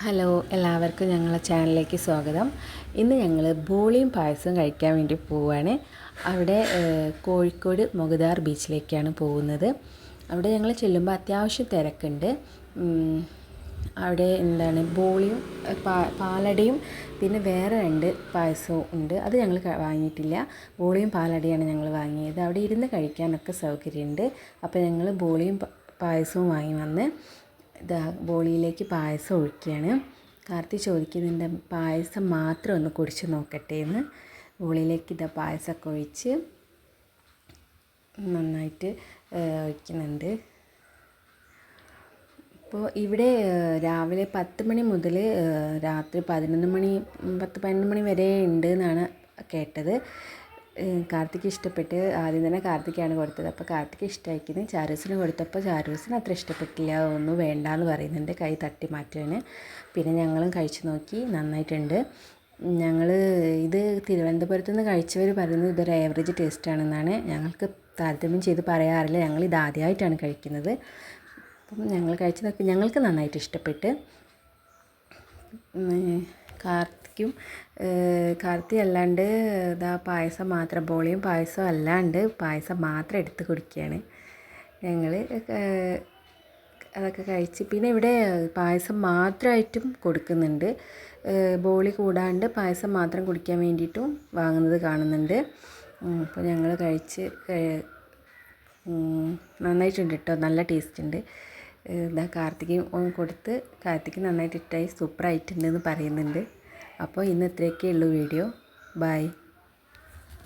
Hello, എല്ലാവർക്കും ഞങ്ങളുടെ ചാനലിലേക്ക് സ്വാഗതം. ഇന്ന് ഞങ്ങൾ ബോളിയും പായസവും കഴിക്കാൻ വേണ്ടി പോവുകയാണ്. അവിടെ കോഴിക്കോട് മുഗദാർ ബീച്ചിലേക്കാണ് പോകുന്നത്. അവിടെ ഞങ്ങൾ ചെല്ലുമ്പോൾ അത്യാവശ്യം തിരക്കുണ്ട്. അവിടെ ബോളിയും പാലടയും പിന്നെ വേറെ 2 പായസവും ഉണ്ട്. അത് ഞങ്ങൾ വാങ്ങിയിട്ടില്ല. ബോളിയും പാലടയാണ് ഞങ്ങൾ വാങ്ങിയത്. അവിടെ ഇരുന്ന് കഴിക്കാനൊക്കെ സൗകര്യമുണ്ട്. അപ്പോൾ ഞങ്ങൾ ബോളിയും പായസവും വാങ്ങി വന്ന് ബോളിയിലേക്ക് പായസം ഒഴിക്കുകയാണ്. കാർത്തി ചോദിക്കുന്നുണ്ട് പായസം മാത്രം ഒന്ന് കുടിച്ച് നോക്കട്ടെ എന്ന്. ബോളിയിലേക്ക് പായസമൊക്കെ ഒഴിച്ച് നന്നായിട്ട് ഒഴിക്കുന്നുണ്ട്. അപ്പോൾ ഇവിടെ രാവിലെ 10 മണി മുതൽ രാത്രി 11 മണി വരെ ഉണ്ട് എന്നാണ് കേട്ടത്. കാർത്തിക്ക് ഇഷ്ടപ്പെട്ട് ആദ്യം തന്നെ കാർത്തിക്കാണ് കൊടുത്തത്. അപ്പോൾ കാർത്തിക്ക് ഇഷ്ടമായിരിക്കുന്നു. ചാരൂസിന് കൊടുത്തപ്പോൾ ചാരൂസിന് അത്ര ഇഷ്ടപ്പെട്ടില്ല, ഒന്നും വേണ്ടാന്ന് പറയുന്നുണ്ട്, കൈ തട്ടി മാറ്റുവാന്. പിന്നെ ഞങ്ങളും കഴിച്ച് നോക്കി, നന്നായിട്ടുണ്ട്. ഞങ്ങൾ ഇത് തിരുവനന്തപുരത്ത് നിന്ന് കഴിച്ചവർ പറയുന്നത് ഇതൊരു ആവറേജ് ടേസ്റ്റ് ആണെന്നാണ്. ഞങ്ങൾക്ക് താരതമ്യം ചെയ്ത് പറയാറില്ല, ഞങ്ങളിത് ആദ്യമായിട്ടാണ് കഴിക്കുന്നത്. അപ്പം ഞങ്ങൾ കഴിച്ച് നോക്കി, ഞങ്ങൾക്ക് നന്നായിട്ട് ഇഷ്ടപ്പെട്ട്. കാർത്തി അല്ലാണ്ട് പായസം മാത്രം, ബോളിയും പായസം അല്ലാണ്ട് പായസം മാത്രം എടുത്ത് കുടിക്കുകയാണ് ഞങ്ങൾ. അതൊക്കെ കഴിച്ച് പിന്നെ ഇവിടെ പായസം മാത്രമായിട്ടും കൊടുക്കുന്നുണ്ട്. ബോളി കൂടാണ്ട് പായസം മാത്രം കുടിക്കാൻ വേണ്ടിയിട്ടും വാങ്ങുന്നത് കാണുന്നുണ്ട്. അപ്പോൾ ഞങ്ങൾ കഴിച്ച് നന്നായിട്ടുണ്ട് കേട്ടോ, നല്ല ടേസ്റ്റ് ഉണ്ട്. കാർത്തിക് കൊടുത്ത് കാർത്തിക് നന്നായിട്ട് ഇഷ്ടമായി, സൂപ്പറായിട്ടുണ്ടെന്ന് പറയുന്നുണ്ട്. അപ്പോൾ ഇന്ന് ഇത്രയൊക്കെ ഉള്ളൂ വീഡിയോ. ബൈ.